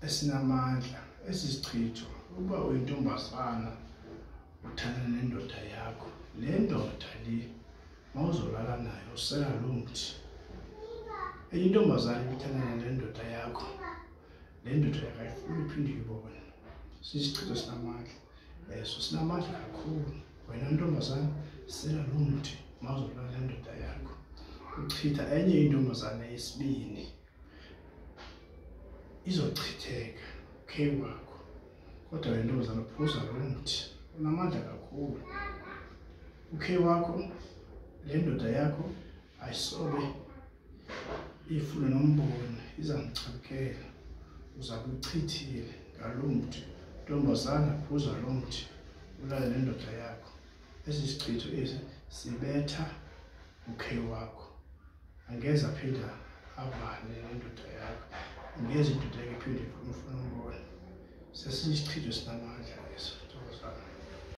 esinamandla esisichitho uba uyintombazana uthanda nendoda yakho le ndoda le mawuzolala nayo usela lo mthi enye intombazana ibithanda le ndoda yakho le ndoda yakayifuni iphinde uyibone sisichitho sinamandla eso sinamandla kakhulu wena ntombazana sela lo mthi mawuzolala le ndoda yakho uchitha enye intombazana yesibini izochitheka okay wakho kodwa wena ntombazana uphuza lo mthi unamandla kakhulu okay wakho le ndoda yakho ayisobe ifune nombone izamchakela uzabe uchithile ngalo mthi ntombazana phuza lo mthi ulale nendoda yakho esi sichitho esi sibetha okay wakho angeza phinda avane nendoda yakho angeza indoda yakho iphinde ifune umbone sesisichitho sinamandla